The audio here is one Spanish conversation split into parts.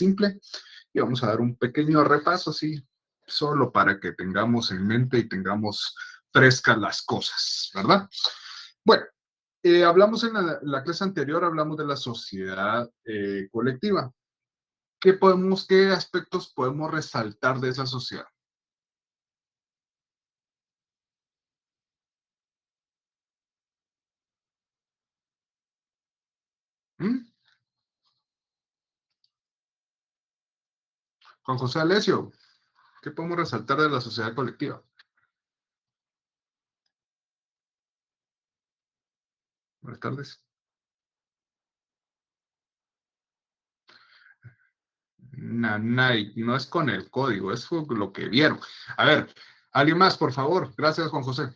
simple y vamos a dar un pequeño repaso así, solo para que tengamos en mente y tengamos frescas las cosas, ¿verdad? Bueno, hablamos en la clase anterior, hablamos de la sociedad colectiva. ¿Qué aspectos podemos resaltar de esa sociedad? ¿Mm? Juan José Alesio, ¿qué podemos resaltar de la sociedad colectiva? Buenas tardes. Nanay, no es con el código, es lo que vieron. A ver, alguien más, por favor. Gracias, Juan José.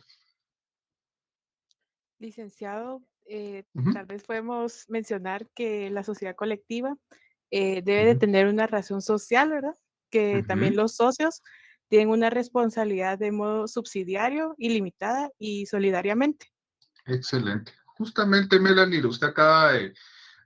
Licenciado, Ujú, tal vez podemos mencionar que la sociedad colectiva debe de ujú, tener una razón social, ¿verdad? Que también ujú. los socios tienen una responsabilidad de modo subsidiario, ilimitada y solidariamente. Excelente. Justamente, Melanie, usted acaba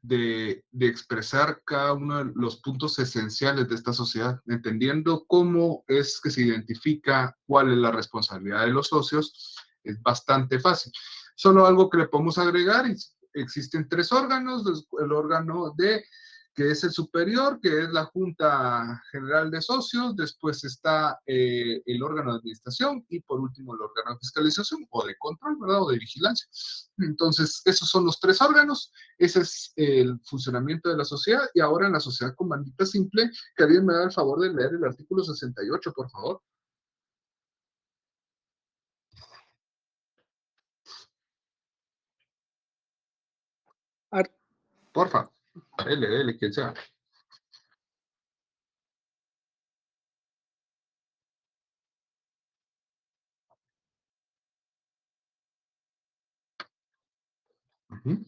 de expresar cada uno de los puntos esenciales de esta sociedad, entendiendo cómo es que se identifica cuál es la responsabilidad de los socios, es bastante fácil. Solo algo que le podemos agregar, existen tres órganos, el órgano de que es el superior, que es la Junta General de Socios, después está el órgano de administración y por último el órgano de fiscalización o de control, ¿verdad? O de vigilancia. Entonces, esos son los tres órganos, ese es el funcionamiento de la sociedad y ahora en la sociedad con bandita simple, que alguien me da el favor de leer el artículo 68, por favor. Ar- Porfa, dele, quien sea. Uh -huh.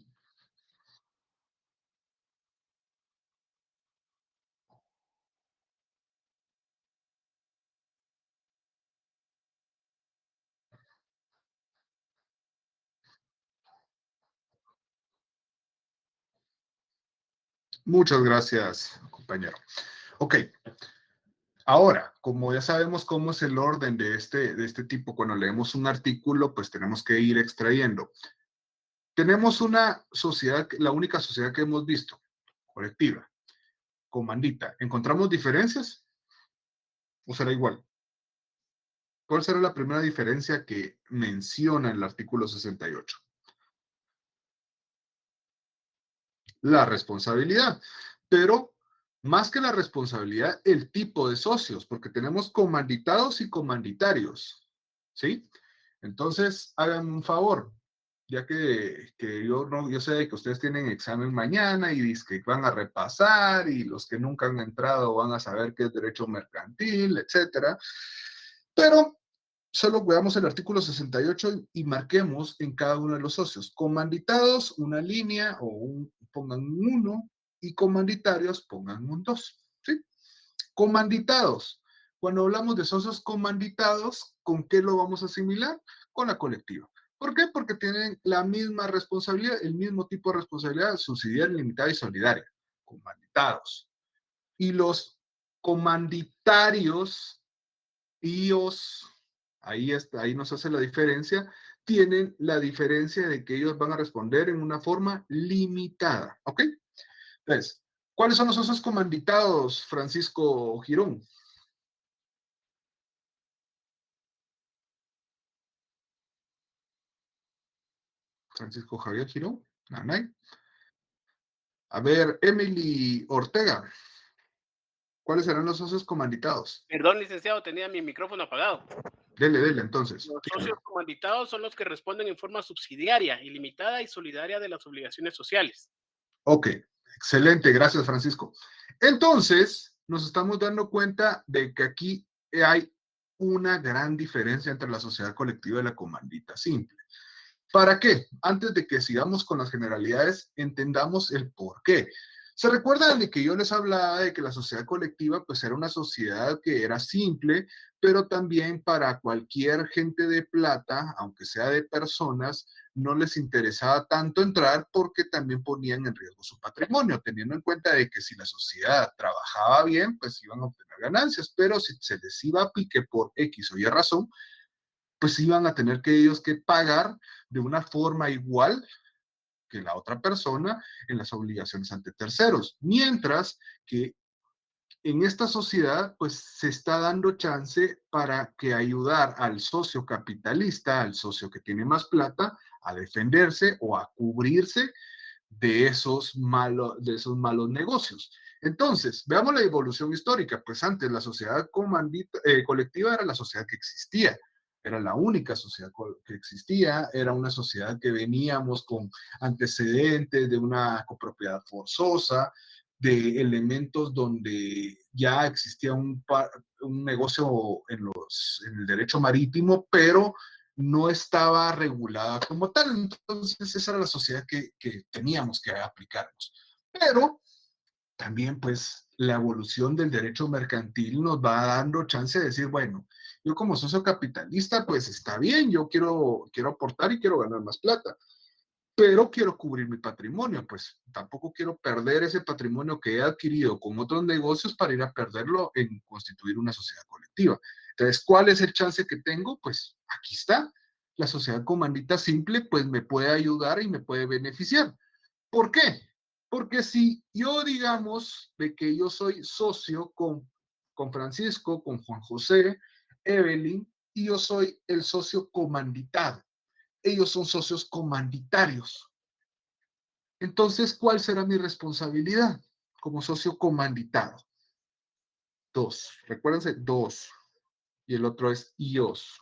Muchas gracias, compañero. Ok, ahora, como ya sabemos cómo es el orden de este tipo, cuando leemos un artículo, pues tenemos que ir extrayendo. Tenemos una sociedad, la única sociedad que hemos visto, colectiva, comandita. ¿Encontramos diferencias o será igual? ¿Cuál será la primera diferencia que menciona el artículo 68? La responsabilidad. Pero más que la responsabilidad, el tipo de socios, porque tenemos comanditados y comanditarios. ¿Sí? Entonces, háganme un favor, ya que yo, no, yo sé que ustedes tienen examen mañana y dicen que van a repasar y los que nunca han entrado van a saber qué es derecho mercantil, etcétera. Pero solo veamos el artículo 68 y marquemos en cada uno de los socios. Comanditados, una línea o pongan un 1 y comanditarios pongan un 2. ¿Sí? Comanditados. Cuando hablamos de socios comanditados, ¿con qué lo vamos a asimilar? Con la colectiva. ¿Por qué? Porque tienen la misma responsabilidad, el mismo tipo de responsabilidad subsidiaria, limitada y solidaria. Comanditados. Y los comanditarios, IOS, ahí nos hace la diferencia, tienen la diferencia de que ellos van a responder en una forma limitada. ¿Ok? Entonces, ¿cuáles son los socios comanditados, Francisco Girón? Francisco Javier Girón, Nanay. A ver, Emily Ortega, ¿cuáles serán los socios comanditados? Perdón, licenciado, tenía mi micrófono apagado. Dele, entonces. Los socios comanditados son los que responden en forma subsidiaria, ilimitada y solidaria de las obligaciones sociales. Ok, excelente, gracias, Francisco. Entonces, nos estamos dando cuenta de que aquí hay una gran diferencia entre la sociedad colectiva y la comandita simple. ¿Para qué? Antes de que sigamos con las generalidades, entendamos el por qué. ¿Se recuerdan de que yo les hablaba de que la sociedad colectiva pues era una sociedad que era simple, pero también para cualquier gente de plata, aunque sea de personas, no les interesaba tanto entrar porque también ponían en riesgo su patrimonio, teniendo en cuenta de que si la sociedad trabajaba bien, pues iban a obtener ganancias, pero si se les iba a pique por X o Y razón, pues iban a tener que ellos que pagar de una forma igual que la otra persona en las obligaciones ante terceros. Mientras que en esta sociedad, pues se está dando chance para que ayudar al socio capitalista, al socio que tiene más plata, a defenderse o a cubrirse de esos malos negocios. Entonces, veamos la evolución histórica. Pues antes la sociedad colectiva era la sociedad que existía, era la única sociedad que existía, era una sociedad que veníamos con antecedentes de una copropiedad forzosa, de elementos donde ya existía un negocio en el derecho marítimo, pero no estaba regulada como tal. Entonces, esa era la sociedad que teníamos que aplicarnos. Pero también, pues, la evolución del derecho mercantil nos va dando chance de decir, bueno, yo como socio capitalista, pues está bien, yo quiero aportar y quiero ganar más plata, pero quiero cubrir mi patrimonio, pues tampoco quiero perder ese patrimonio que he adquirido con otros negocios para ir a perderlo en constituir una sociedad colectiva. Entonces, ¿cuál es el chance que tengo? Pues aquí está. La sociedad comandita simple, pues me puede ayudar y me puede beneficiar. ¿Por qué? Porque si yo, digamos, de que yo soy socio con Francisco, con Juan José, Evelyn, y yo soy el socio comanditado, ellos son socios comanditarios. Entonces, ¿cuál será mi responsabilidad como socio comanditado? Dos. Recuérdense, dos. Y el otro es ios.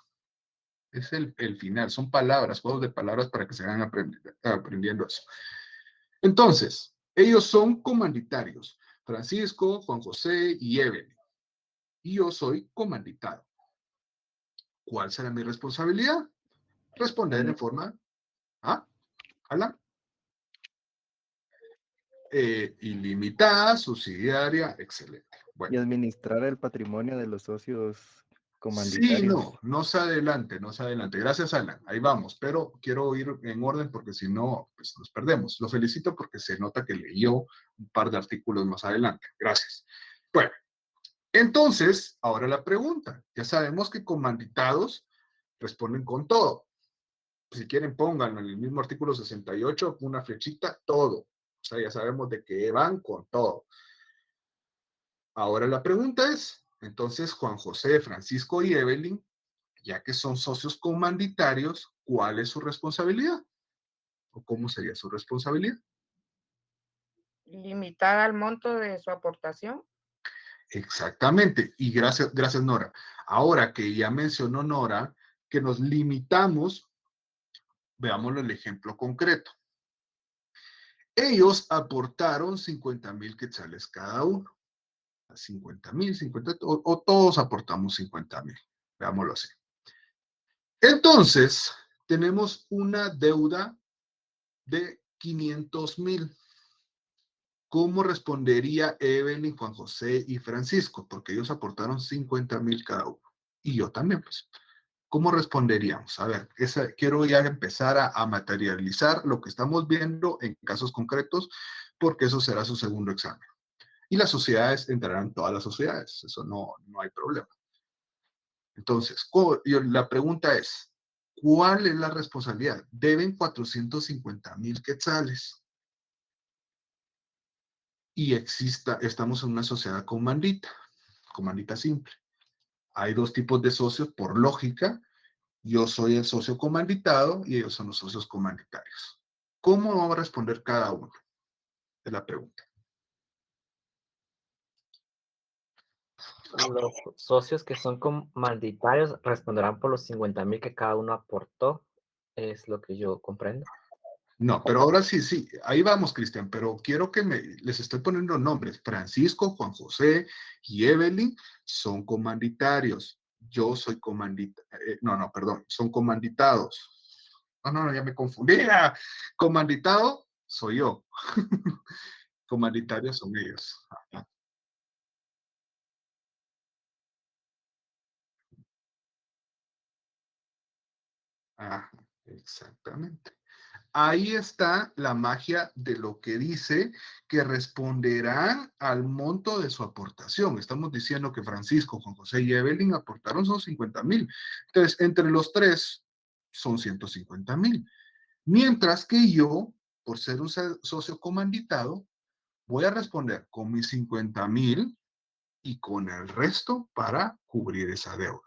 Es el final. Son palabras, juegos de palabras para que se vayan aprendiendo eso. Entonces, ellos son comanditarios. Francisco, Juan José y Evelyn. Y yo soy comanditado. ¿Cuál será mi responsabilidad? Responder en forma... ¿Ah? ¿Alan? Ilimitada, subsidiaria, excelente. Y Bueno, administrar el patrimonio de los socios sí, comanditarios. no se adelante, no se adelante. Gracias, Alan. Ahí vamos, pero quiero ir en orden porque si no, pues nos perdemos. Lo felicito porque se nota que leyó un par de artículos más adelante. Gracias. Bueno, entonces, ahora la pregunta. Ya sabemos que comanditados responden con todo. Si quieren, pónganlo en el mismo artículo 68, una flechita, todo. O sea, ya sabemos de que van con todo. Ahora la pregunta es, entonces, Juan José, Francisco y Evelyn, ya que son socios comanditarios, ¿cuál es su responsabilidad? ¿O cómo sería su responsabilidad? Limitada al monto de su aportación. Exactamente. Y gracias, Nora. Ahora que ya mencionó Nora que nos limitamos, veámoslo el ejemplo concreto. Ellos aportaron 50,000 quetzales cada uno. 50,000, 50, o todos aportamos 50,000. Veámoslo así. Entonces, tenemos una deuda de 500,000. ¿Cómo respondería Evelyn, Juan José y Francisco? Porque ellos aportaron 50,000 cada uno. Y yo también, pues. ¿Cómo responderíamos? A ver, quiero ya empezar a materializar lo que estamos viendo en casos concretos, porque eso será su segundo examen. Y las sociedades entrarán todas las sociedades, eso no hay problema. Entonces, la pregunta es, ¿cuál es la responsabilidad? Deben 450,000 quetzales. Y estamos en una sociedad comandita simple. Hay dos tipos de socios por lógica. Yo soy el socio comanditado y ellos son los socios comanditarios. ¿Cómo vamos a responder cada uno? Es la pregunta. Los socios que son comanditarios responderán por los 50,000 que cada uno aportó, es lo que yo comprendo. No, pero ahora sí, ahí vamos, Cristian, pero quiero que les estoy poniendo nombres. Francisco, Juan José y Evelyn son comanditarios. Yo soy perdón, son comanditados. No, ya me confundí. Comanditado soy yo. Comandatarios son ellos. Ajá. Ajá, exactamente. Ahí está la magia de lo que dice que responderán al monto de su aportación. Estamos diciendo que Francisco, Juan José y Evelyn aportaron son 50,000. Entonces, entre los tres son 150,000. Mientras que yo, por ser un socio comanditado, voy a responder con mis 50,000 y con el resto para cubrir esa deuda.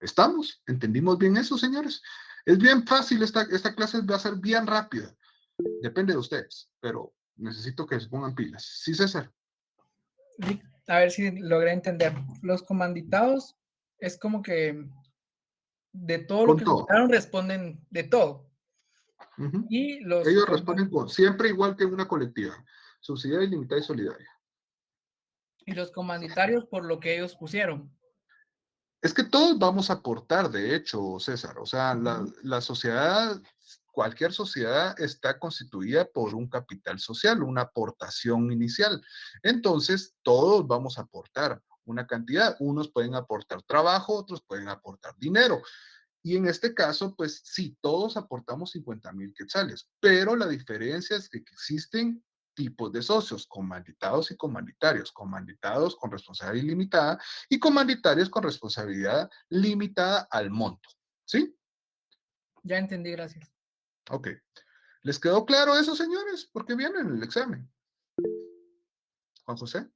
¿Estamos? ¿Entendimos bien eso, señores? Es bien fácil, esta clase va a ser bien rápida. Depende de ustedes, pero necesito que se pongan pilas. Sí, César. A ver si logré entender. Los comanditados es como que de todo lo Con que todo. juntaron responden de todo. Ujú. Y los, Ellos responden con siempre igual que una colectiva. Subsidiaria, ilimitada y solidaria. y los comanditarios por lo que ellos pusieron. Es que todos vamos a aportar, de hecho, César. O sea, la sociedad, cualquier sociedad está constituida por un capital social, una aportación inicial. Entonces, todos vamos a aportar una cantidad. Unos pueden aportar trabajo, otros pueden aportar dinero. Y en este caso, pues sí, todos aportamos 50,000 quetzales, pero la diferencia es que existen tipos de socios, comanditados y comanditados con responsabilidad ilimitada y comanditarios con responsabilidad limitada al monto. ¿Sí? Ya entendí, gracias. Ok. ¿Les quedó claro eso, señores? Porque viene en el examen. Juan José.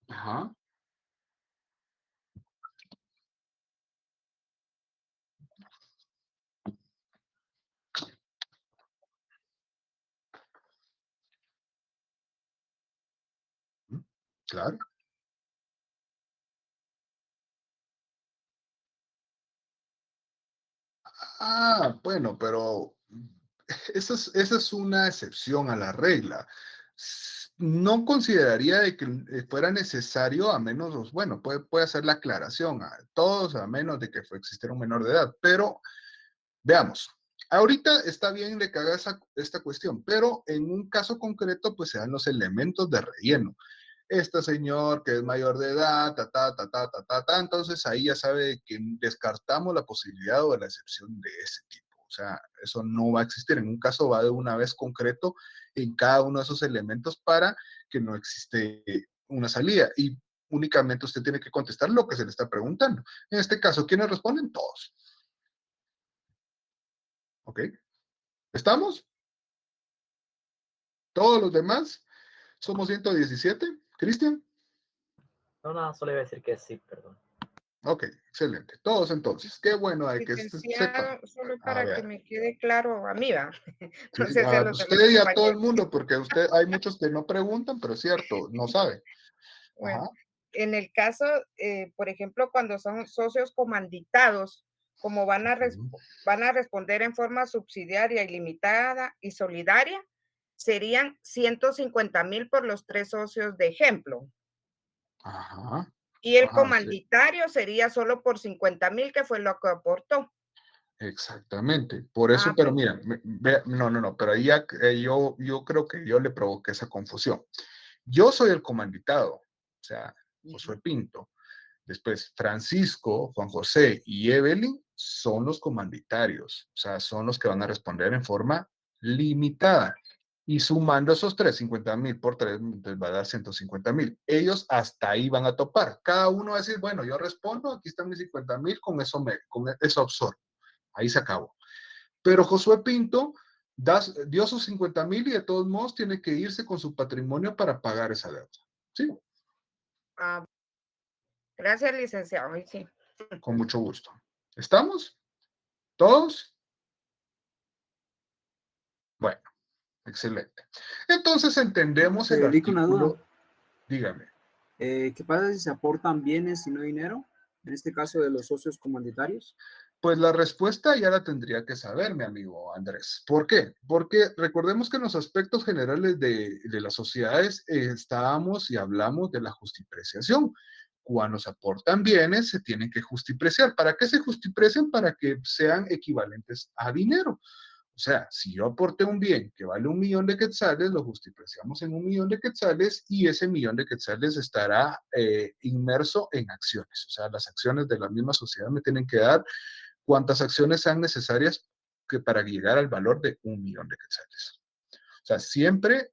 Ajá. Claro. Ah, bueno, pero esa es una excepción a la regla. No consideraría de que fuera necesario, a menos, bueno, puede hacer la aclaración a todos, a menos de que existiera un menor de edad. Pero veamos, ahorita está bien de que haga esta cuestión, pero en un caso concreto, pues se dan los elementos de relleno. Este señor que es mayor de edad, entonces ahí ya sabe que descartamos la posibilidad o la excepción de ese tipo. O sea, eso no va a existir. En un caso va de una vez concreto en cada uno de esos elementos para que no existe una salida. Y únicamente usted tiene que contestar lo que se le está preguntando. En este caso, ¿quiénes responden? Todos. ¿Ok? ¿Estamos? ¿Todos los demás? ¿Somos 117? ¿Cristian? No, solo iba a decir que sí, perdón. Ok, excelente. Todos entonces. Qué bueno hay que sepan. Licenciado, solo A para que ver. me quede claro a mí, va. Sí, No sé si a a los demás usted y a todo el compañeros. mundo, porque hay muchos que no preguntan, pero es cierto, no sabe. Bueno, Ajá. en el caso, por ejemplo, cuando son socios comanditados, como van a responder en forma subsidiaria, ilimitada y solidaria, serían 150,000 por los tres socios de ejemplo. Ajá. Y el Ajá, sí, comanditario sería solo por 50,000, que fue lo que aportó. exactamente. Por eso, Ah, pero pues, mira, no, pero ahí yo creo que yo le provoqué esa confusión. Yo soy el comanditado, o sea, Josué Pinto. Después, Francisco, Juan José y Evelyn son los comanditarios, o sea, son los que van a responder en forma limitada. Y sumando esos 50,000 por 3, les va a dar 150,000. Ellos hasta ahí van a topar. Cada uno va a decir, bueno, yo respondo, aquí están mis 50,000, con eso absorbo. Ahí se acabó. Pero Josué Pinto dio sus 50,000 y de todos modos tiene que irse con su patrimonio para pagar esa deuda. ¿Sí? ah, gracias, licenciado. Ay, sí. Con mucho gusto. ¿Estamos? ¿Todos? Bueno, excelente. Entonces entendemos el Federico, una duda. artículo. Dígame. ¿Qué pasa si se aportan bienes y no dinero? En este caso de los socios comanditarios. Pues la respuesta ya la tendría que saber, mi amigo Andrés. ¿Por qué? Porque recordemos que en los aspectos generales de las sociedades estábamos y hablamos de la justipreciación. Cuando se aportan bienes, se tienen que justipreciar. ¿Para qué se justiprecian? Para que sean equivalentes a dinero. O sea, si yo aporté un bien que vale 1.000.000 de quetzales, lo justipreciamos en 1.000.000 de quetzales y ese 1.000.000 de quetzales estará inmerso en acciones. O sea, las acciones de la misma sociedad me tienen que dar cuantas acciones sean necesarias para llegar al valor de 1.000.000 de quetzales. O sea, siempre,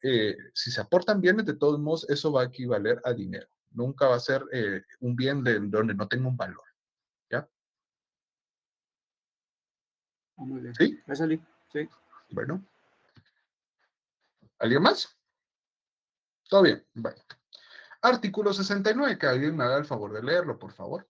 si se aportan bienes, de todos modos, eso va a equivaler a dinero. Nunca va a ser un bien donde no tenga un valor. ¿Ya? Muy bien. ¿Sí? Gracias, Lee. Sí. Bueno. ¿Alguien más? ¿Todo bien? Bueno. Artículo 69, que alguien me haga el favor de leerlo, por favor.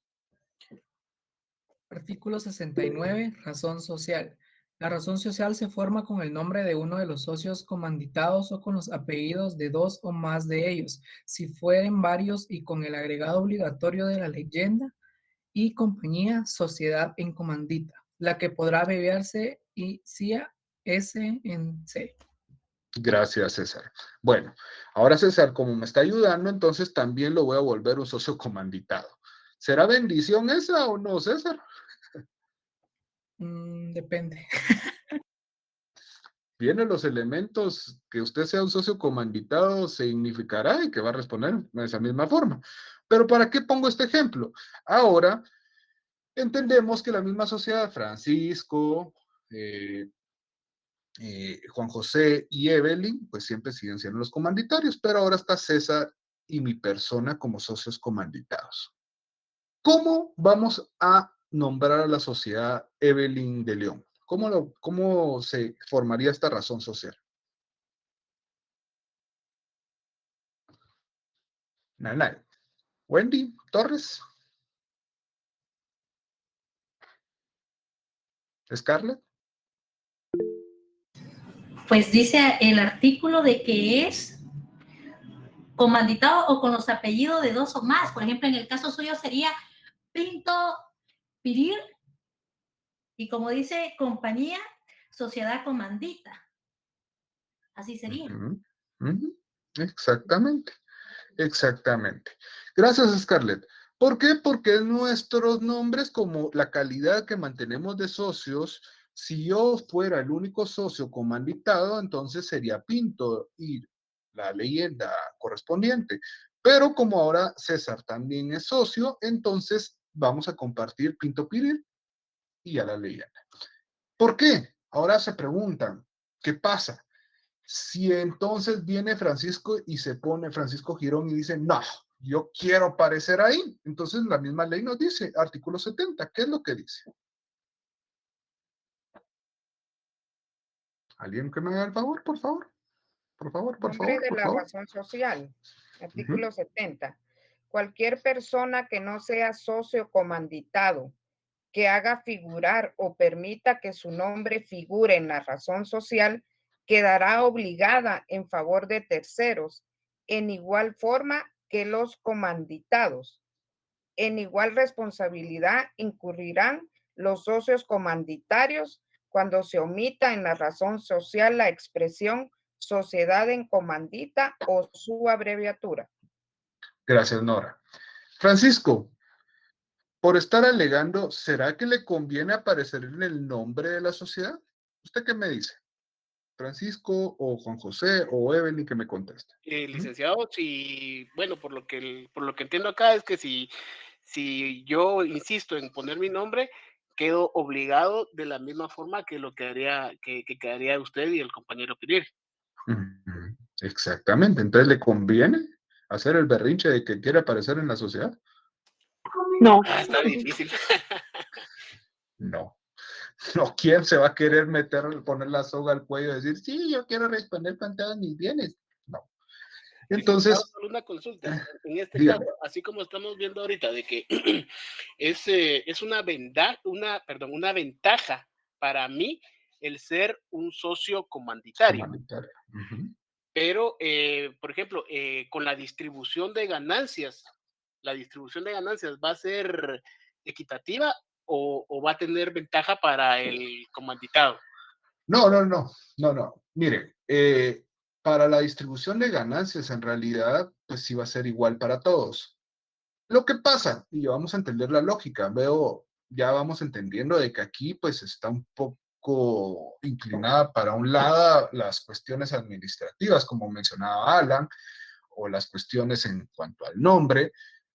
Artículo 69, razón social. La razón social se forma con el nombre de uno de los socios comanditados o con los apellidos de 2 o más de ellos, si fueren varios y con el agregado obligatorio de la leyenda y compañía, sociedad en comandita, la que podrá abreviarse y CIA S en C. Gracias, César. Bueno, ahora César, como me está ayudando, entonces también lo voy a volver un socio comanditado. ¿Será bendición esa o no, César? Depende. Vienen los elementos que usted sea un socio comanditado significará y que va a responder de esa misma forma. Pero ¿para qué pongo este ejemplo? Ahora entendemos que la misma sociedad, Francisco, Juan José y Evelyn, pues siempre siguen siendo los comanditarios, pero ahora está César y mi persona como socios comanditados. ¿Cómo vamos a nombrar a la sociedad Evelyn de León? ¿Cómo se formaría esta razón social? Nanay. Wendy Torres. Scarlett. Pues dice el artículo de que es comanditado o con los apellidos de 2 o más. Por ejemplo, en el caso suyo sería Pinto Pirir y como dice compañía, sociedad comandita. Así sería. Exactamente, exactamente. Gracias, Scarlett. ¿Por qué? Porque nuestros nombres, como la calidad que mantenemos de socios, si yo fuera el único socio comanditado, entonces sería Pinto y la leyenda correspondiente. Pero como ahora César también es socio, entonces vamos a compartir Pinto Pirir y a la leyenda. ¿Por qué? Ahora se preguntan, ¿qué pasa? Si entonces viene Francisco y se pone Francisco Girón y dice, no, yo quiero aparecer ahí. Entonces la misma ley nos dice, artículo 70, ¿qué es lo que dice? ¿Alguien que me haga el favor, por favor? Por favor, por Nombre favor, de por la favor. razón social. Artículo 70. Cualquier persona que no sea socio comanditado, que haga figurar o permita que su nombre figure en la razón social, quedará obligada en favor de terceros, en igual forma que los comanditados. En igual responsabilidad incurrirán los socios comanditarios cuando se omita en la razón social la expresión sociedad en comandita o su abreviatura. Gracias, Nora. Francisco, por estar alegando, ¿será que le conviene aparecer en el nombre de la sociedad? ¿Usted qué me dice? Francisco o Juan José o Evelyn que me conteste. Licenciado, si, bueno, por lo que entiendo acá es que si yo insisto en poner mi nombre, quedo obligado de la misma forma que lo que quedaría usted y el compañero Pirir. Exactamente. Entonces, ¿le conviene hacer el berrinche de que quiere aparecer en la sociedad? No. Está difícil. No. No, ¿quién se va a querer poner la soga al cuello y decir, sí, yo quiero responder con todos mis bienes? No. Entonces, Solo una consulta. En este dígame. caso, así como estamos viendo ahorita de que es una ventaja para mí el ser un socio comanditario. Pero, por ejemplo, con la distribución de ganancias va a ser equitativa o va a tener ventaja para el comanditado. No. Mire, para la distribución de ganancias, en realidad, pues sí va a ser igual para todos. Lo que pasa, y vamos a entender la lógica, ya vamos entendiendo de que aquí pues está un poco poco inclinada para un lado las cuestiones administrativas, como mencionaba Alan, o las cuestiones en cuanto al nombre.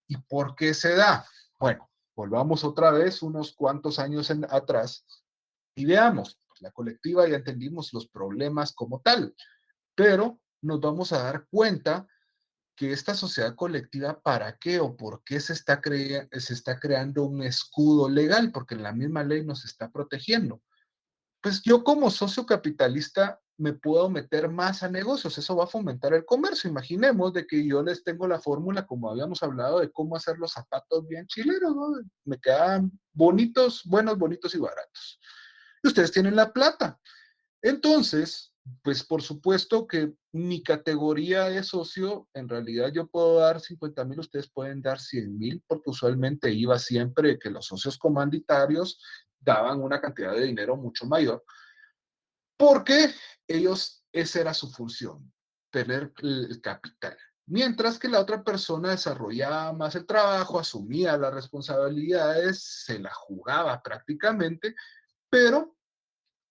¿Y por qué se da? Bueno, volvamos otra vez unos cuantos años atrás y veamos, la colectiva ya entendimos los problemas como tal, pero nos vamos a dar cuenta que esta sociedad colectiva, ¿para qué o por qué se está creando un escudo legal? Porque la misma ley nos está protegiendo. Pues yo como socio capitalista me puedo meter más a negocios, eso va a fomentar el comercio. Imaginemos de que yo les tengo la fórmula, como habíamos hablado, de cómo hacer los zapatos bien chileros, ¿no? Me quedan bonitos, buenos, bonitos y baratos. Y ustedes tienen la plata. Entonces, pues por supuesto que mi categoría de socio, en realidad yo puedo dar 50,000, ustedes pueden dar 100,000, porque usualmente iba siempre que los socios comanditarios daban una cantidad de dinero mucho mayor, porque ellos, esa era su función, tener el capital. Mientras que la otra persona desarrollaba más el trabajo, asumía las responsabilidades, se la jugaba prácticamente, pero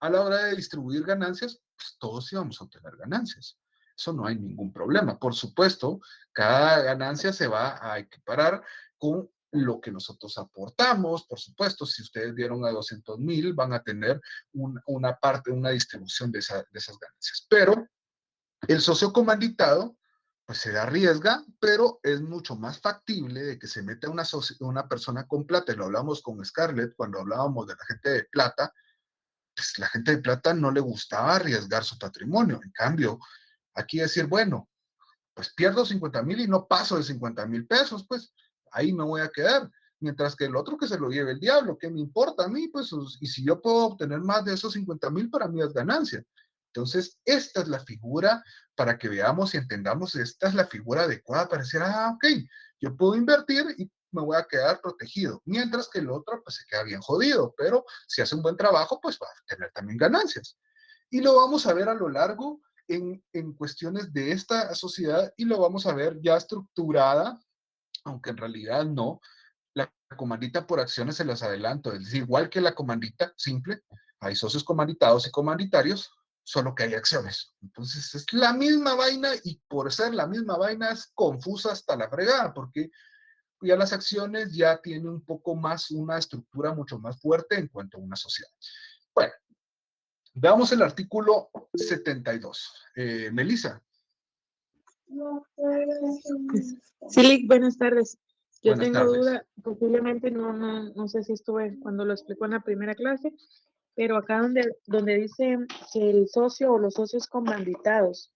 a la hora de distribuir ganancias, pues todos íbamos a obtener ganancias. Eso no hay ningún problema. Por supuesto, cada ganancia se va a equiparar con lo que nosotros aportamos. Por supuesto, si ustedes dieron a 200,000, van a tener una parte, una distribución de esas ganancias. Pero el socio comanditado, pues se arriesga, pero es mucho más factible de que se meta una persona con plata. Y lo hablamos con Scarlett cuando hablábamos de la gente de plata. Pues la gente de plata no le gustaba arriesgar su patrimonio. En cambio, aquí decir, bueno, pues pierdo 50,000 y no paso de 50,000 pesos, pues ahí me voy a quedar. Mientras que el otro que se lo lleve el diablo, ¿qué me importa a mí? Pues, y si yo puedo obtener más de esos 50,000, para mí es ganancia. Entonces, esta es la figura para que veamos y entendamos, esta es la figura adecuada para decir, ok, yo puedo invertir y me voy a quedar protegido, mientras que el otro pues se queda bien jodido, pero si hace un buen trabajo, pues va a tener también ganancias. Y lo vamos a ver a lo largo en cuestiones de esta sociedad y lo vamos a ver ya estructurada, aunque en realidad no. La comandita por acciones se las adelanto, es decir, igual que la comandita simple, hay socios comanditados y comanditarios, solo que hay acciones. Entonces es la misma vaina y por ser la misma vaina es confusa hasta la fregada, porque ya las acciones ya tienen un poco más una estructura mucho más fuerte en cuanto a una sociedad. Bueno, veamos el artículo 72. Melissa. Sí, buenas tardes. Yo Buenas tengo tardes. duda, posiblemente no sé si estuve cuando lo explicó en la primera clase, pero acá donde dice que el socio o los socios comanditados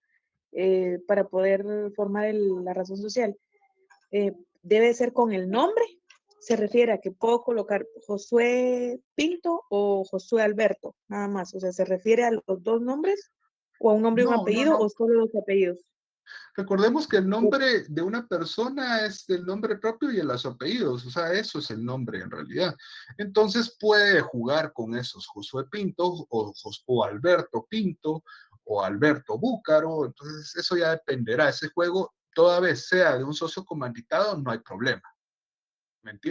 para poder formar la razón social debe ser con el nombre. Se refiere a que puedo colocar Josué Pinto o Josué Alberto, nada más. O sea, ¿se refiere a los dos nombres o a un nombre y un apellido o solo los apellidos? Recordemos que el nombre de una persona es el nombre propio y los apellidos, o sea, eso es el nombre en realidad. Entonces puede jugar con esos Josué Pinto o Alberto Pinto o Alberto Búcaro, entonces eso ya dependerá. Ese juego, toda vez sea de un socio comanditado, no hay problema.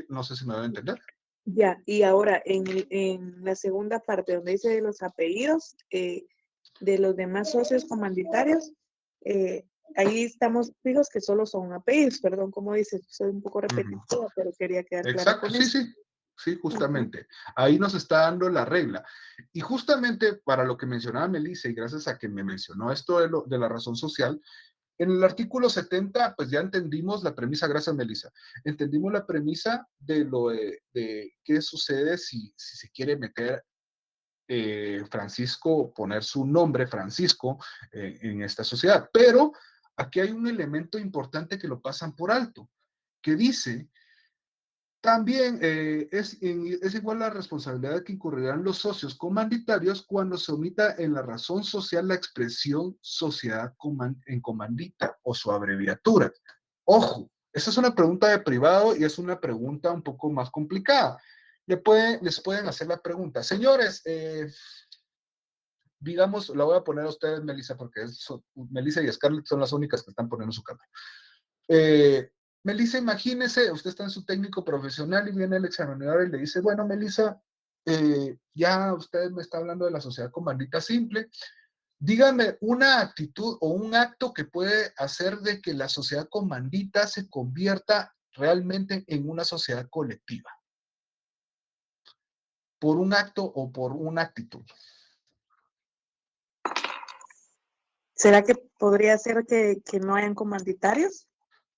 No sé si me voy a entender. Ya, y ahora en la segunda parte donde dice de los apellidos de los demás socios comanditarios, ahí estamos fijos que solo son apellidos, perdón, como dices, soy un poco repetitiva, pero quería quedar clara Exacto, con eso. sí, justamente. Ahí nos está dando la regla. Y justamente para lo que mencionaba Melissa, y gracias a que me mencionó esto de la razón social, en el artículo 70, pues ya entendimos la premisa, gracias Melissa, entendimos la premisa de qué sucede si se quiere meter Francisco, poner su nombre Francisco en esta sociedad. Pero aquí hay un elemento importante que lo pasan por alto, que dice, también es igual la responsabilidad que incurrirán los socios comanditarios cuando se omita en la razón social la expresión sociedad en comandita o su abreviatura. Ojo, esa es una pregunta de privado y es una pregunta un poco más complicada. Les pueden hacer la pregunta, señores, digamos, la voy a poner a ustedes, Melissa, porque Melissa y Scarlett son las únicas que están poniendo su cámara. Melissa, imagínese, usted está en su técnico profesional y viene el examinador y le dice, bueno, Melissa, ya usted me está hablando de la sociedad comandita simple. Dígame una actitud o un acto que puede hacer de que la sociedad comandita se convierta realmente en una sociedad colectiva. Por un acto o por una actitud. ¿Será que podría ser que no hayan comanditarios?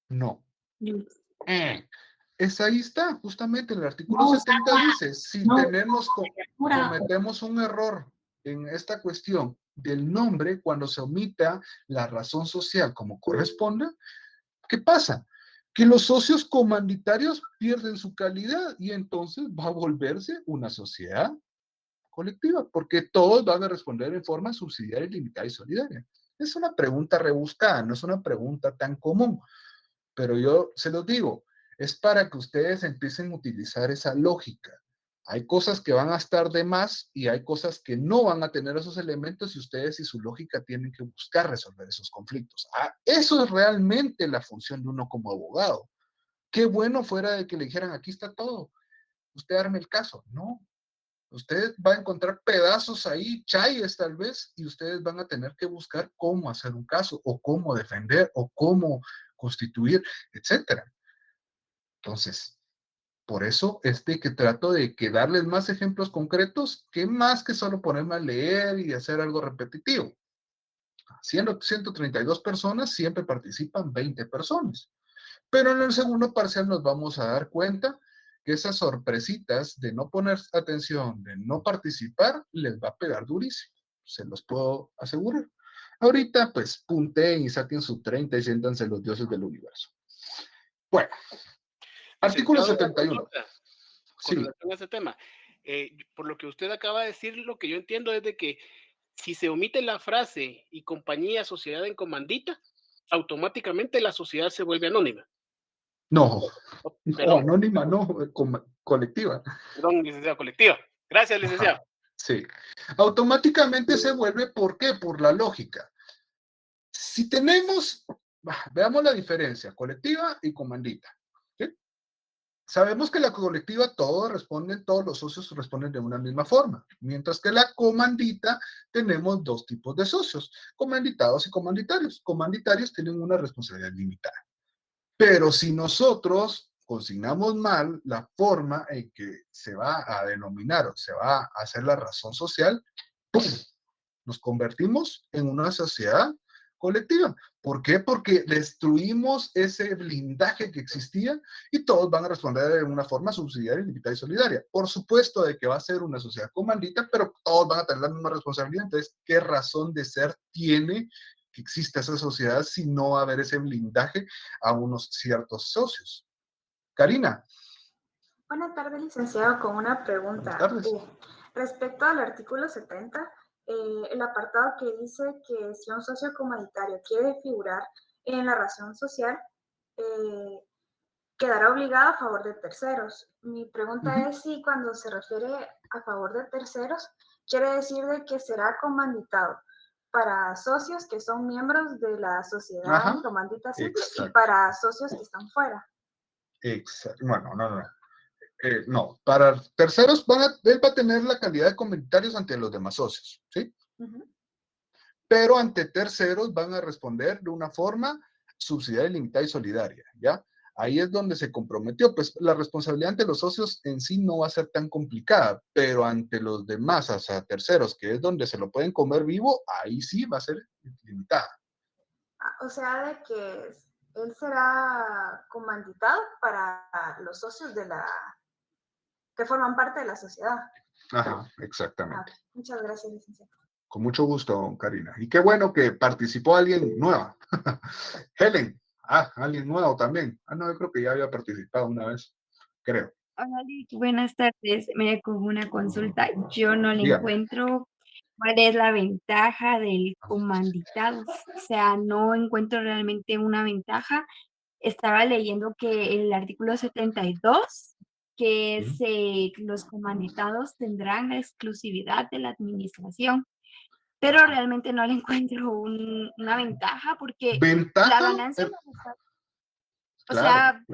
No. Mm. Ahí está, justamente el artículo 70 dice, si cometemos un error en esta cuestión del nombre, cuando se omita la razón social como corresponde, ¿qué pasa? Que los socios comanditarios pierden su calidad y entonces va a volverse una sociedad colectiva, porque todos van a responder en forma subsidiaria, limitada y solidaria. Es una pregunta rebuscada, no es una pregunta tan común, pero yo se los digo, es para que ustedes empiecen a utilizar esa lógica. Hay cosas que van a estar de más y hay cosas que no van a tener esos elementos y ustedes y su lógica tienen que buscar resolver esos conflictos. Eso es realmente la función de uno como abogado. Qué bueno fuera de que le dijeran, aquí está todo, usted arme el caso. No, usted va a encontrar pedazos ahí, chayes tal vez, y ustedes van a tener que buscar cómo hacer un caso, o cómo defender, o cómo constituir, etcétera. Entonces, por eso que trato de que darles más ejemplos concretos, que más que solo ponerme a leer y hacer algo repetitivo. Siendo 132 personas, siempre participan 20 personas. Pero en el segundo parcial nos vamos a dar cuenta que esas sorpresitas de no poner atención, de no participar, les va a pegar durísimo. Se los puedo asegurar. Ahorita, pues, punteen y saquen su 30 y siéntanse los dioses del universo. Bueno. Artículo 71. Con relación a ese tema. Por lo que usted acaba de decir, lo que yo entiendo es de que si se omite la frase y compañía, sociedad en comandita, automáticamente la sociedad se vuelve anónima. No, anónima no, colectiva. Perdón, licenciado, colectiva. Gracias, licenciado. Ajá, sí. Automáticamente se vuelve, ¿por qué? Por la lógica. Si tenemos, veamos la diferencia, colectiva y comandita. ¿Sí? Sabemos que la colectiva todos los socios responden de una misma forma, mientras que la comandita tenemos dos tipos de socios, comanditados y comanditarios. Comanditarios tienen una responsabilidad limitada. Pero si nosotros consignamos mal la forma en que se va a denominar o se va a hacer la razón social, ¡pum!, nos convertimos en una sociedad colectiva. ¿Por qué? Porque destruimos ese blindaje que existía y todos van a responder de una forma subsidiaria, limitada y solidaria. Por supuesto de que va a ser una sociedad comandita, pero todos van a tener la misma responsabilidad. Entonces, ¿qué razón de ser tiene que exista esa sociedad si no va a haber ese blindaje a unos ciertos socios? Karina. Buenas tardes, licenciado, con una pregunta. Buenas tardes. Respecto al artículo 70, el apartado que dice que si un socio comanditario quiere figurar en la razón social, quedará obligado a favor de terceros. Mi pregunta es si cuando se refiere a favor de terceros, quiere decir de que será comanditado para socios que son miembros de la sociedad comandita simple y para socios que están fuera. Exacto. Bueno, no. No, para terceros él va a tener la calidad de comentarios ante los demás socios, ¿sí? Pero ante terceros van a responder de una forma subsidiaria, limitada y solidaria, ¿ya? Ahí es donde se comprometió, pues la responsabilidad ante los socios en sí no va a ser tan complicada, pero ante los demás, o sea, terceros, que es donde se lo pueden comer vivo, ahí sí va a ser limitada. O sea, de que él será comanditado para los socios que forman parte de la sociedad. Ajá, exactamente. Muchas gracias, licenciado. Con mucho gusto, Karina. Y qué bueno que participó alguien nueva. Helen, alguien nuevo también. No, yo creo que ya había participado una vez, creo. Hola, Lick, buenas tardes. Me con una consulta. Yo no le Dígame. encuentro cuál es la ventaja del comanditado. O sea, no encuentro realmente una ventaja. Estaba leyendo que el artículo 72, que los comanditados tendrán la exclusividad de la administración, pero realmente no le encuentro una ventaja porque la ganancia no está. O sea,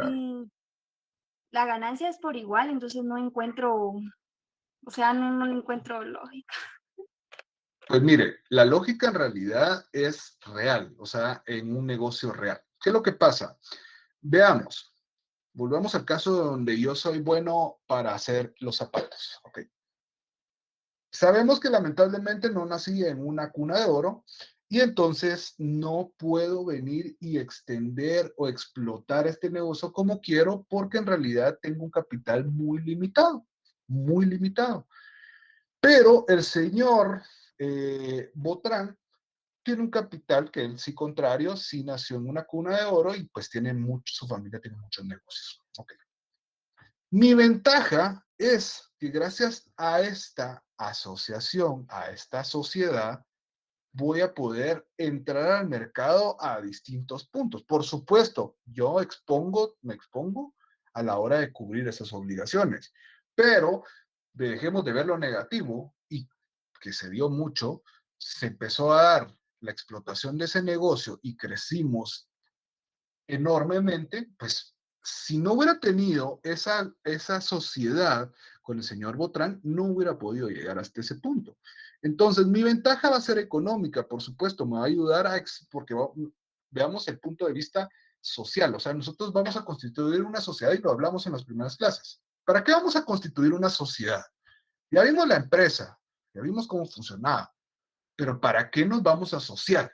la ganancia es por igual, entonces no encuentro O sea, no le encuentro lógica. Pues mire, la lógica en realidad es real, o sea, en un negocio real. ¿Qué es lo que pasa? Veamos, volvamos al caso donde yo soy bueno para hacer los zapatos. ¿Ok? Sabemos que lamentablemente no nací en una cuna de oro y entonces no puedo venir y extender o explotar este negocio como quiero porque en realidad tengo un capital muy limitado, muy limitado. Pero el señor Botrán tiene un capital que él sí contrario, sí nació en una cuna de oro y pues tiene mucho, su familia tiene muchos negocios. Okay. Mi ventaja es que gracias a esta asociación, a esta sociedad, voy a poder entrar al mercado a distintos puntos. Por supuesto, yo me expongo a la hora de cubrir esas obligaciones, pero dejemos de ver lo negativo y que se dio mucho, se empezó a dar la explotación de ese negocio y crecimos enormemente, pues si no hubiera tenido esa sociedad con el señor Botrán, no hubiera podido llegar hasta ese punto. Entonces, mi ventaja va a ser económica, por supuesto, me va a ayudar porque veamos el punto de vista social, o sea, nosotros vamos a constituir una sociedad y lo hablamos en las primeras clases. ¿Para qué vamos a constituir una sociedad? Ya vimos la empresa, ya vimos cómo funcionaba, pero ¿para qué nos vamos a asociar?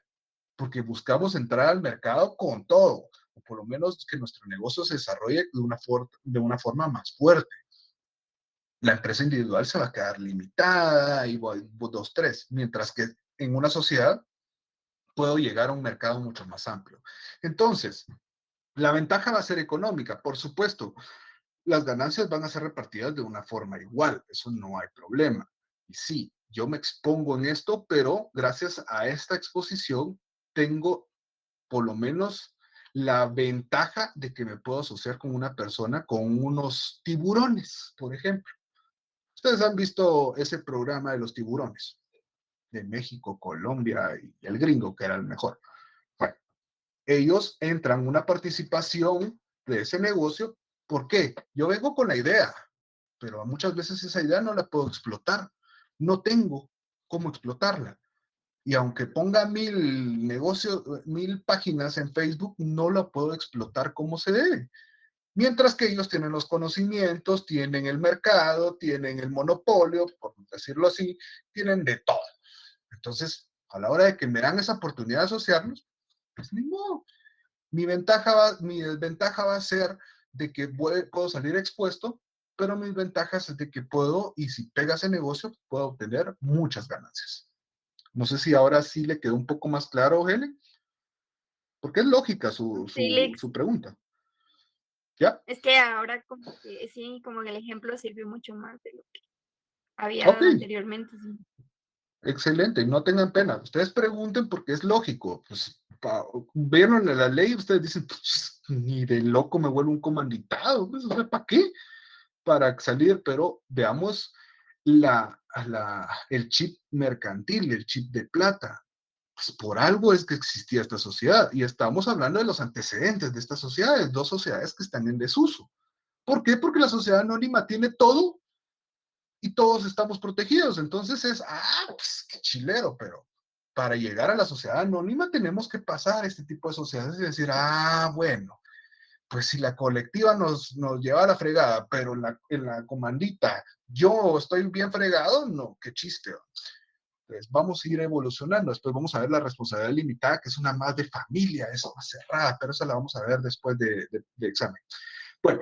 Porque buscamos entrar al mercado con todo, o por lo menos que nuestro negocio se desarrolle de una forma más fuerte. La empresa individual se va a quedar limitada, y dos, tres, mientras que en una sociedad puedo llegar a un mercado mucho más amplio. Entonces, la ventaja va a ser económica, por supuesto. Las ganancias van a ser repartidas de una forma igual, eso no hay problema. Y sí, yo me expongo en esto, pero gracias a esta exposición tengo por lo menos la ventaja de que me puedo asociar con una persona con unos tiburones, por ejemplo. Ustedes han visto ese programa de los tiburones de México, Colombia y el gringo, que era el mejor. Bueno, ellos entran una participación de ese negocio. ¿Por qué? Yo vengo con la idea, pero muchas veces esa idea no la puedo explotar. No tengo cómo explotarla. Y aunque ponga 1000 negocios, 1000 páginas en Facebook, no la puedo explotar como se debe. Mientras que ellos tienen los conocimientos, tienen el mercado, tienen el monopolio, por decirlo así, tienen de todo. Entonces, a la hora de que me dan esa oportunidad de asociarlos, pues ni modo. Mi desventaja va a ser de que puedo salir expuesto, pero mis ventajas es de que puedo, y si pega ese negocio, puedo obtener muchas ganancias. No sé si ahora sí le quedó un poco más claro, Helen, porque es lógica su pregunta. ¿Ya? Es que ahora como que sí, como que el ejemplo sirvió mucho más de lo que había Ok, dado anteriormente. Sí. excelente, no tengan pena. Ustedes pregunten porque es lógico. Pues, vieron la ley, ustedes dicen, pues, ni de loco me vuelvo un comanditado. Pues, o sea, ¿para qué? Para salir, pero veamos el chip mercantil, el chip de plata. Pues por algo es que existía esta sociedad y estamos hablando de los antecedentes de estas sociedades, dos sociedades que están en desuso. ¿Por qué? Porque la sociedad anónima tiene todo y todos estamos protegidos. Entonces pues qué chilero, pero para llegar a la sociedad anónima tenemos que pasar este tipo de sociedades y decir, bueno, pues si la colectiva nos lleva a la fregada, pero en la comandita yo estoy bien fregado, no, qué chiste. Pues vamos a ir evolucionando. Después vamos a ver la responsabilidad limitada, que es una más de familia, es más cerrada, pero esa la vamos a ver después de examen. Bueno,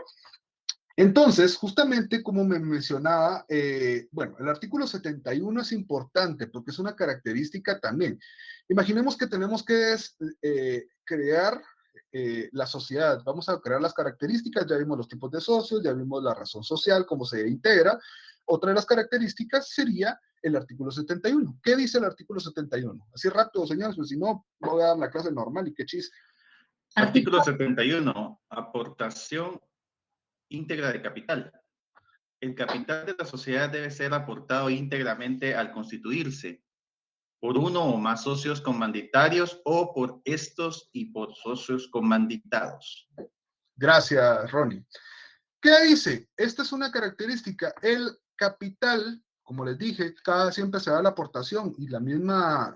entonces, justamente como me mencionaba, bueno, el artículo 71 es importante porque es una característica también. Imaginemos que tenemos que crear la sociedad. Vamos a crear las características, ya vimos los tipos de socios, ya vimos la razón social, cómo se integra. Otra de las características sería el artículo 71. ¿Qué dice el artículo 71? Así rápido, señores, pues si no, voy a dar la clase normal y qué chiste. Artículo 71. Aportación íntegra de capital. El capital de la sociedad debe ser aportado íntegramente al constituirse por uno o más socios comanditarios o por estos y por socios comanditados. Gracias, Ronnie. ¿Qué dice? Esta es una característica. El capital Como les dije, siempre se da la aportación y la misma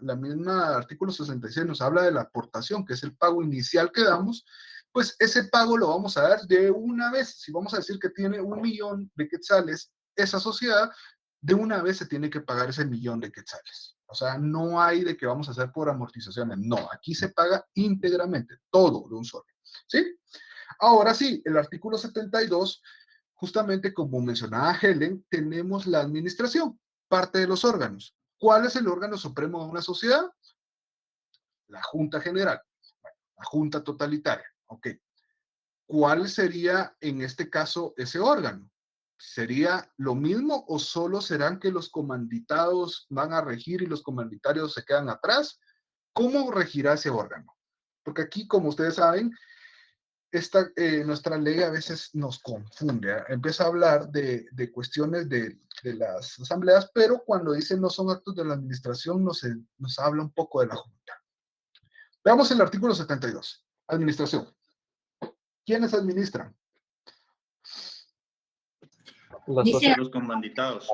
artículo 66 nos habla de la aportación, que es el pago inicial que damos, pues ese pago lo vamos a dar de una vez. Si vamos a decir que tiene 1.000.000 de quetzales esa sociedad, de una vez se tiene que pagar ese 1.000.000 de quetzales. O sea, no hay de que vamos a hacer por amortizaciones. No, aquí se paga íntegramente, todo de un solo. ¿Sí? Ahora sí, el artículo 72, justamente como mencionaba Helen, tenemos la administración, parte de los órganos. ¿Cuál es el órgano supremo de una sociedad? La Junta General, la Junta Totalitaria. Ok. ¿Cuál sería en este caso ese órgano? ¿Sería lo mismo o solo serán que los comanditados van a regir y los comanditarios se quedan atrás? ¿Cómo regirá ese órgano? Porque aquí, como ustedes saben, nuestra ley a veces nos confunde. Empieza a hablar de cuestiones de las asambleas, pero cuando dice no son actos de la administración, nos habla un poco de la Junta. Veamos el artículo 72. Administración. ¿Quiénes administran? Los comanditados.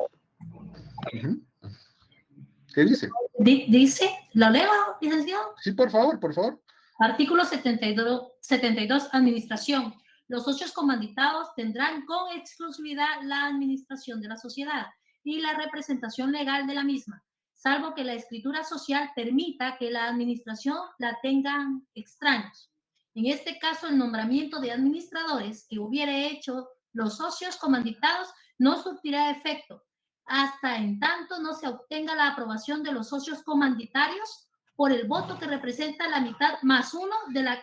¿Qué dice? Dice, ¿lo leo, licenciado? Sí, por favor, por favor. Artículo 72, administración. Los socios comanditados tendrán con exclusividad la administración de la sociedad y la representación legal de la misma, salvo que la escritura social permita que la administración la tengan extraños. En este caso, el nombramiento de administradores que hubiere hecho los socios comanditados no surtirá efecto hasta en tanto no se obtenga la aprobación de los socios comanditarios por el voto que representa la mitad más uno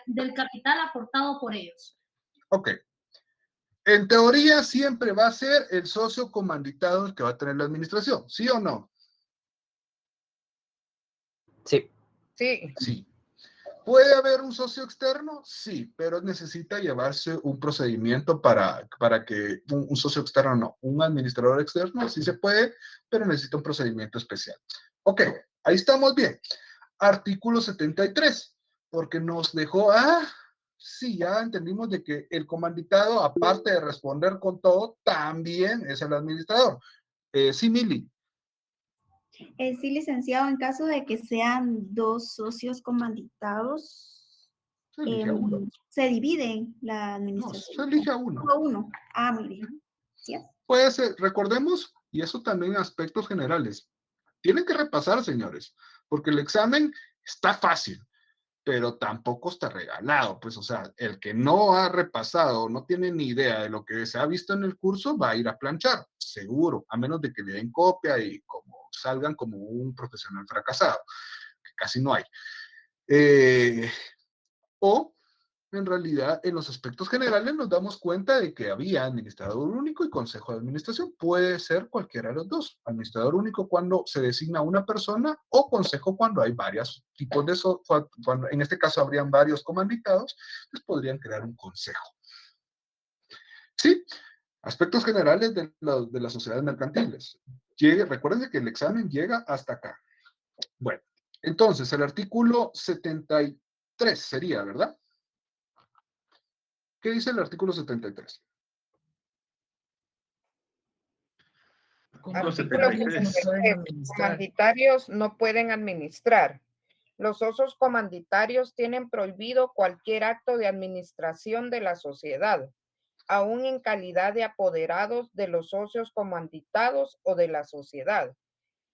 del capital aportado por ellos. Ok. En teoría siempre va a ser el socio comanditado el que va a tener la administración, ¿sí o no? Sí. Sí. Sí. ¿Puede haber un socio externo? Sí, pero necesita llevarse un procedimiento para que un socio externo no. Un administrador externo sí se puede, pero necesita un procedimiento especial. Ok, ahí estamos bien. Artículo 73, porque nos dejó, sí, ya entendimos de que el comanditado, aparte de responder con todo, también es el administrador. Sí, Mili. Sí, licenciado, en caso de que sean dos socios comanditados, se dividen la administración. No, se elige a uno. A uno. Ah, muy bien. ¿Sí? Pues recordemos, y eso también en aspectos generales, tienen que repasar, señores, porque el examen está fácil, pero tampoco está regalado. Pues, o sea, el que no ha repasado, no tiene ni idea de lo que se ha visto en el curso, va a ir a planchar, seguro, a menos de que le den copia y como salgan como un profesional fracasado, que casi no hay. O en realidad, en los aspectos generales nos damos cuenta de que había administrador único y consejo de administración. Puede ser cualquiera de los dos. Administrador único cuando se designa una persona o consejo cuando hay varios tipos de... Cuando en este caso habrían varios comanditados, pues podrían crear un consejo. Sí, aspectos generales de las sociedades mercantiles. Recuerden que el examen llega hasta acá. Bueno, entonces el artículo 73 sería, ¿verdad? ¿Qué dice el artículo 73? Artículo 73. Comanditarios no pueden administrar. Los socios comanditarios tienen prohibido cualquier acto de administración de la sociedad, aún en calidad de apoderados de los socios comanditados o de la sociedad.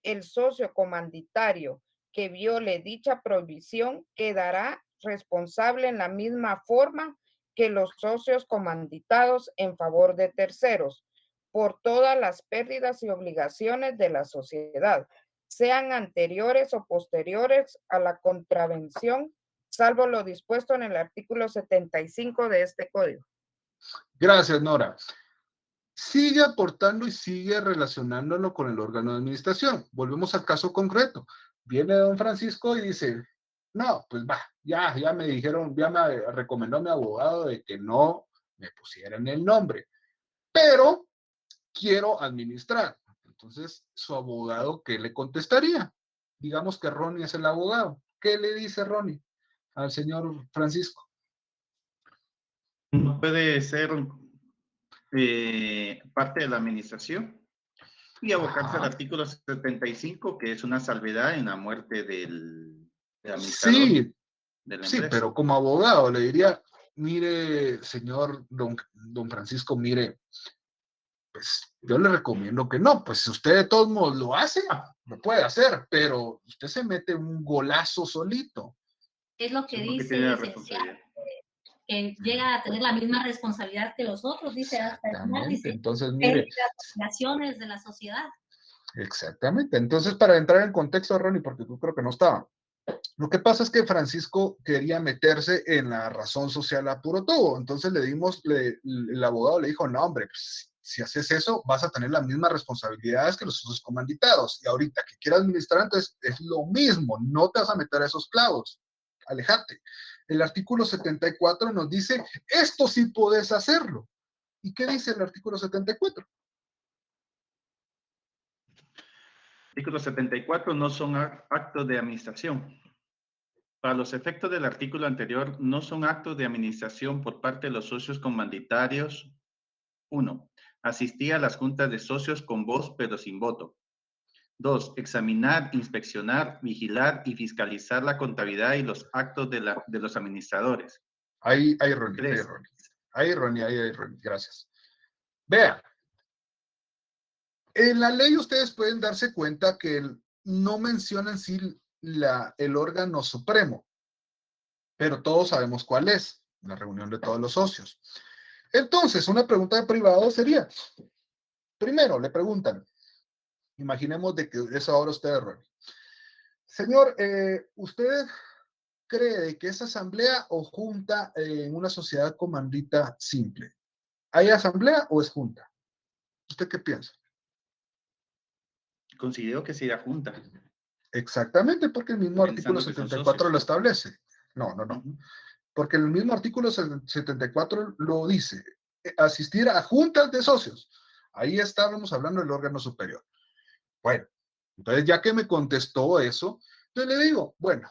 El socio comanditario que viole dicha prohibición quedará responsable en la misma forma que los socios comanditados en favor de terceros por todas las pérdidas y obligaciones de la sociedad, sean anteriores o posteriores a la contravención, salvo lo dispuesto en el artículo 75 de este código. Gracias, Nora. Sigue aportando y sigue relacionándolo con el órgano de administración. Volvemos al caso concreto. Viene don Francisco y dice, no, pues va, ya me dijeron, ya me recomendó mi abogado de que no me pusieran el nombre, pero quiero administrar. Entonces, su abogado, ¿qué le contestaría? Digamos que Ronnie es el abogado. ¿Qué le dice Ronnie al señor Francisco? No puede ser parte de la administración. Y abocarse al artículo 75, que es una salvedad en la muerte del administrador Sí, de la sí, empresa. pero como abogado le diría, mire, señor don Francisco, mire, pues yo le recomiendo que no, pues si usted de todos modos lo hace, lo puede hacer, pero usted se mete un golazo solito. Es lo que Sí, porque dice tiene la el licenciado, responsabilidad. que llega a tener la misma responsabilidad que los otros, dice hasta el final, Exactamente, dice, entonces frente mire, a las obligaciones de la sociedad. exactamente, entonces para entrar en contexto, Ronnie, porque tú creo que no estaba. Lo que pasa es que Francisco quería meterse en la razón social a puro todo. Entonces el abogado le dijo, no, hombre, pues, si haces eso, vas a tener las mismas responsabilidades que los socios comanditados. Y ahorita que quieras administrar, entonces es lo mismo, no te vas a meter a esos clavos. Alejate. El artículo 74 nos dice, esto sí podés hacerlo. ¿Y qué dice el artículo 74? Artículo 74 no son actos de administración. Para los efectos del artículo anterior, no son actos de administración por parte de los socios comanditarios. 1. Asistir a las juntas de socios con voz pero sin voto. 2. Examinar, inspeccionar, vigilar y fiscalizar la contabilidad y los actos de los administradores. Ahí, Ronnie, ahí, Ronnie, gracias. Vean, en la ley ustedes pueden darse cuenta que no mencionan sí el órgano supremo, pero todos sabemos cuál es, la reunión de todos los socios. Entonces, una pregunta de privado sería, primero, le preguntan, imaginemos de que es ahora usted, Ronnie. Señor, ¿usted cree que es asamblea o junta en una sociedad comandita simple? ¿Hay asamblea o es junta? ¿Usted qué piensa? Considero que sería junta. Exactamente, porque el mismo Pensando artículo que son 74 socios. lo establece. No. Porque el mismo artículo 74 lo dice. Asistir a juntas de socios. Ahí estábamos hablando del órgano superior. Bueno, entonces ya que me contestó eso, yo le digo, bueno,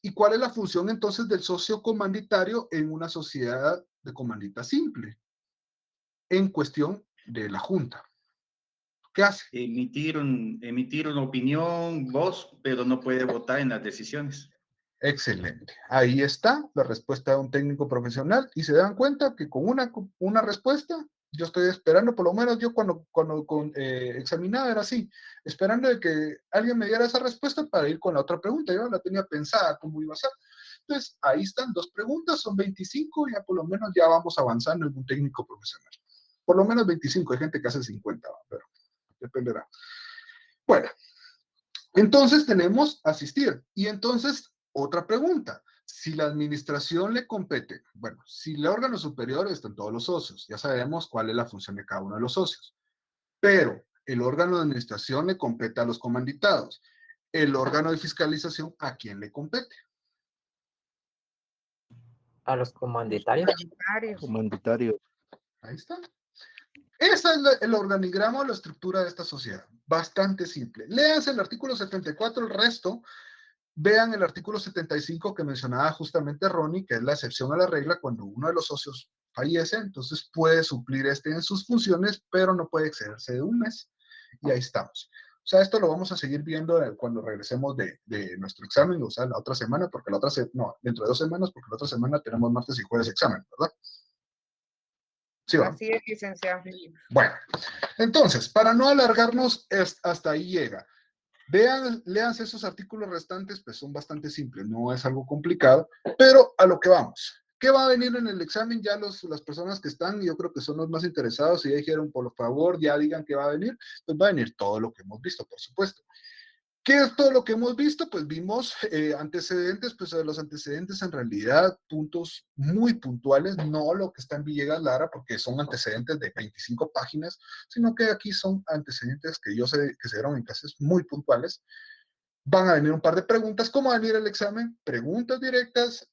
¿y cuál es la función entonces del socio comanditario en una sociedad de comandita simple? En cuestión de la junta. ¿Qué hace? Emitir una opinión, voz, pero no puede votar en las decisiones. Excelente. Ahí está la respuesta de un técnico profesional y se dan cuenta que con una respuesta, yo estoy esperando, por lo menos yo cuando examinaba era así, esperando de que alguien me diera esa respuesta para ir con la otra pregunta. Yo la tenía pensada cómo iba a ser. Entonces, ahí están dos preguntas, son 25, ya por lo menos ya vamos avanzando en un técnico profesional. Por lo menos 25, hay gente que hace 50, pero dependerá. Bueno, entonces tenemos asistir. Y entonces, otra pregunta. Si la administración le compete, bueno, si el órgano superior están todos los socios, ya sabemos cuál es la función de cada uno de los socios. Pero el órgano de administración le compete a los comanditados. El órgano de fiscalización, ¿a quién le compete? A los comanditarios. Comanditario. Ahí está. Ese es el organigrama o la estructura de esta sociedad. Bastante simple. Léanse el artículo 74, el resto. Vean el artículo 75 que mencionaba justamente Ronnie, que es la excepción a la regla cuando uno de los socios fallece, entonces puede suplir en sus funciones, pero no puede excederse de un mes. Y ahí estamos. O sea, esto lo vamos a seguir viendo cuando regresemos de nuestro examen, o sea, la otra semana, porque dentro de 2 semanas, porque la otra semana tenemos martes y jueves examen, ¿verdad? Sí, vamos. Así es, licenciado. Bueno, entonces, para no alargarnos, hasta ahí llega. Léanse esos artículos restantes, pues son bastante simples, no es algo complicado, pero a lo que vamos. ¿Qué va a venir en el examen? Ya las personas que están, yo creo que son los más interesados, y ya dijeron, por favor, ya digan que va a venir, pues va a venir todo lo que hemos visto, por supuesto. ¿Qué es todo lo que hemos visto? Pues vimos antecedentes, pues los antecedentes en realidad, puntos muy puntuales, no lo que está en Villegas Lara, porque son antecedentes de 25 páginas, sino que aquí son antecedentes que yo sé que se dieron en clases muy puntuales. Van a venir un par de preguntas. ¿Cómo va a venir el examen? Preguntas directas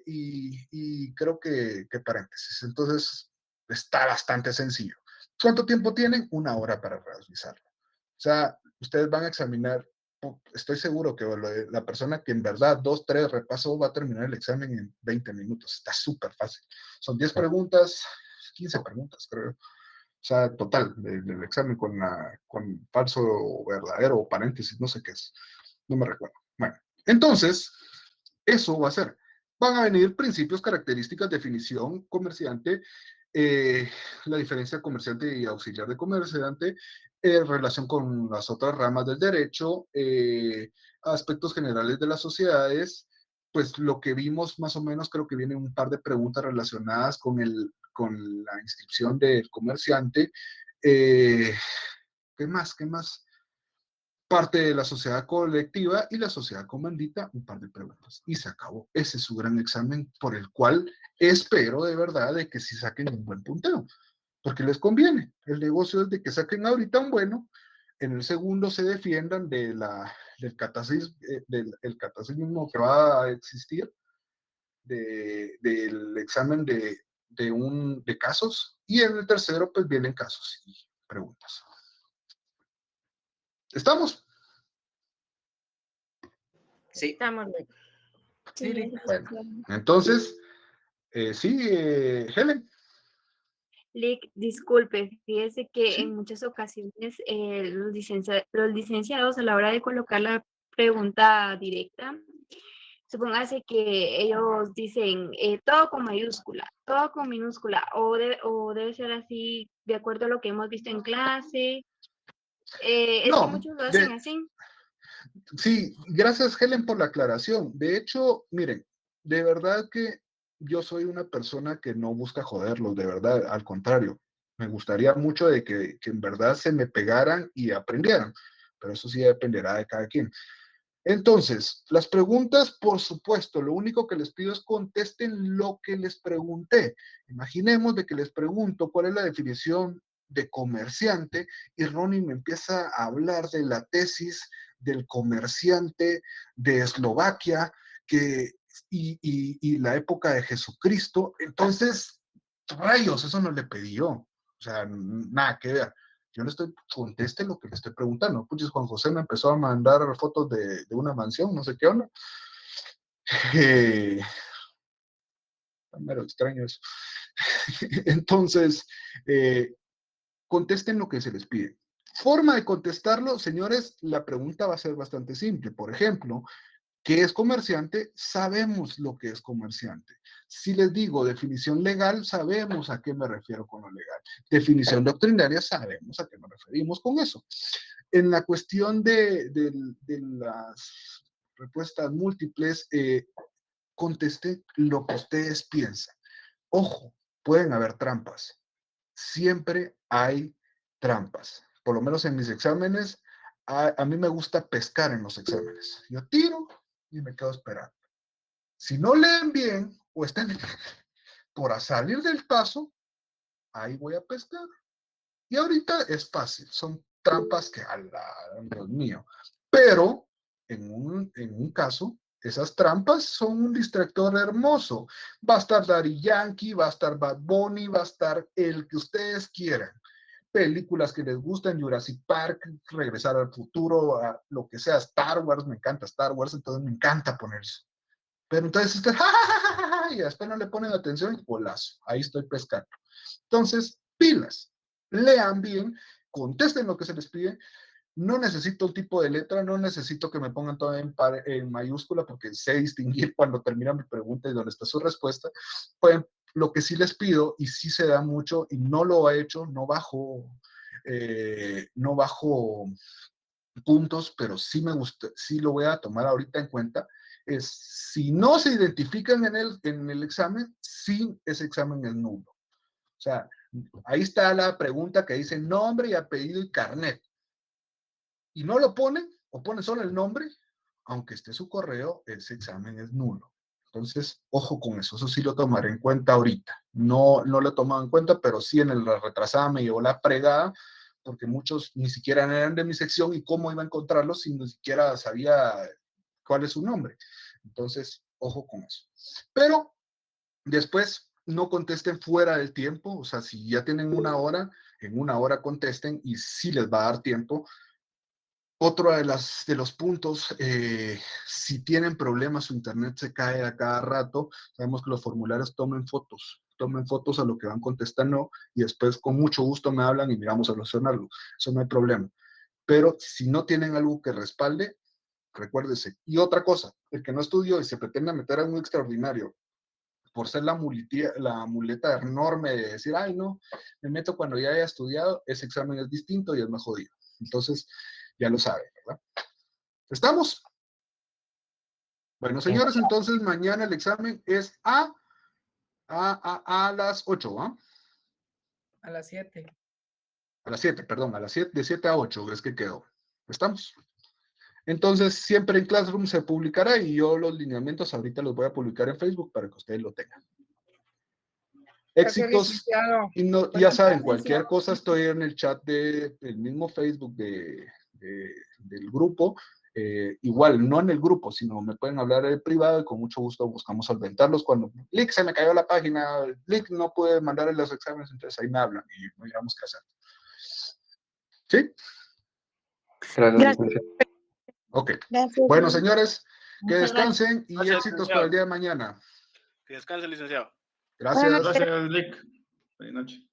y creo que paréntesis. Entonces, está bastante sencillo. ¿Cuánto tiempo tienen? 1 hora para realizarlo. O sea, ustedes van a examinar, estoy seguro que la persona que en verdad 2, 3 repasó va a terminar el examen en 20 minutos. Está súper fácil. Son 10 preguntas, 15 preguntas, creo. O sea, total, del examen con falso o verdadero o paréntesis, no sé qué es. No me recuerdo. Bueno, entonces, eso va a ser. Van a venir principios, características, definición, comerciante, la diferencia comerciante y auxiliar de comerciante, relación con las otras ramas del derecho, aspectos generales de las sociedades, pues lo que vimos más o menos, creo que vienen un par de preguntas relacionadas con la inscripción del comerciante. ¿Qué más? ¿Qué más? Parte de la sociedad colectiva y la sociedad comandita, un par de preguntas. Y se acabó. Ese es su gran examen por el cual espero de verdad de que sí saquen un buen punteo, porque les conviene. El negocio es de que saquen ahorita un bueno, en el segundo se defiendan del el catecismo que va a existir, del examen de casos, y en el tercero pues vienen casos y preguntas. ¿Estamos? Sí, estamos bien. Sí, bueno, entonces, sí, Helen. Lick, disculpe, fíjese que Sí. en muchas ocasiones los licenciados a la hora de colocar la pregunta directa, supóngase que ellos dicen todo con mayúscula, todo con minúscula, o debe ser así de acuerdo a lo que hemos visto en clase. Es que No, muchos lo hacen así. sí, gracias Helen por la aclaración. De hecho, miren, de verdad que yo soy una persona que no busca joderlos, de verdad, al contrario. Me gustaría mucho de que en verdad se me pegaran y aprendieran, pero eso sí dependerá de cada quien. Entonces, las preguntas, por supuesto, lo único que les pido es contesten lo que les pregunté. Imaginemos de que les pregunto cuál es la definición de comerciante y Ronnie me empieza a hablar de la tesis del comerciante de Eslovaquia y la época de Jesucristo. Entonces, rayos, eso no le pedí yo. O sea, nada que ver. Yo le estoy, conteste lo que le estoy preguntando. Puches, Juan José me empezó a mandar fotos de una mansión, no sé qué onda. Mero extraño eso. Entonces, contesten lo que se les pide. Forma de contestarlo, señores, la pregunta va a ser bastante simple. Por ejemplo, ¿qué es comerciante? Sabemos lo que es comerciante. Si les digo definición legal, sabemos a qué me refiero con lo legal. Definición doctrinaria, sabemos a qué nos referimos con eso. En la cuestión de las respuestas múltiples, conteste lo que ustedes piensan. Ojo, pueden haber trampas. Siempre hay trampas. Por lo menos en mis exámenes, a mí me gusta pescar en los exámenes. Yo tiro y me quedo esperando. Si no leen bien o están por salir del paso, ahí voy a pescar. Y ahorita es fácil, son trampas que, Dios mío. Pero en un caso, esas trampas son un distractor hermoso. Va a estar Daddy Yankee, va a estar Bad Bunny, va a estar el que ustedes quieran. Películas que les gustan, Jurassic Park, Regresar al Futuro, a lo que sea, Star Wars, me encanta Star Wars, entonces me encanta poner eso. Pero entonces usted, y después no le ponen atención y golazo, ahí estoy pescando. Entonces, pilas, lean bien, contesten lo que se les pide. No necesito un tipo de letra, no necesito que me pongan todo en mayúscula porque sé distinguir cuando termina mi pregunta y dónde está su respuesta. Pues, lo que sí les pido, y sí se da mucho, y no lo he hecho, no bajo puntos, pero sí me gusta, sí lo voy a tomar ahorita en cuenta, es si no se identifican en el examen, sí, ese examen es nulo. O sea, ahí está la pregunta que dice nombre y apellido y carnet. Y no lo ponen, o ponen solo el nombre, aunque esté su correo, ese examen es nulo. Entonces, ojo con eso sí lo tomaré en cuenta ahorita. No lo he tomado en cuenta, pero sí en la retrasada me llevó la fregada, porque muchos ni siquiera eran de mi sección y cómo iba a encontrarlos si ni siquiera sabía cuál es su nombre. Entonces, ojo con eso. Pero después no contesten fuera del tiempo, o sea, si ya tienen una hora, en una hora contesten y sí les va a dar tiempo. Otro de los puntos, si tienen problemas, su internet se cae a cada rato, sabemos que los formularios tomen fotos tomen fotos a lo que van contestando y después con mucho gusto me hablan y miramos a solucionarlo. Eso no hay problema. Pero si no tienen algo que respalde, recuérdese. Y otra cosa, el que no estudió y se pretende meter a un extraordinario por ser la muleta enorme de decir, ay, no, me meto cuando ya haya estudiado, ese examen es distinto y es más jodido. Entonces, ya lo saben, ¿verdad? ¿Estamos? Bueno, señores, entonces mañana el examen es a las 8, ¿ah? A las 7. A las 7, perdón, a las 7, de 7 a 8 es que quedó. ¿Estamos? Entonces, siempre en Classroom se publicará y yo los lineamientos ahorita los voy a publicar en Facebook para que ustedes lo tengan. Éxitos. Y no, ya saben, cualquier cosa estoy en el chat del mismo Facebook del grupo. Igual, no en el grupo, sino me pueden hablar en privado y con mucho gusto buscamos solventarlos. Cuando Lick se me cayó la página, Lick no pude mandar los exámenes, entonces ahí me hablan y miramos qué hacer. ¿Sí? Gracias. Ok. Gracias. Bueno, señores, que Muchas descansen y Gracias, éxitos licenciado. para el día de mañana. Que descanse, licenciado. Gracias. Gracias, Lick. Buenas noches.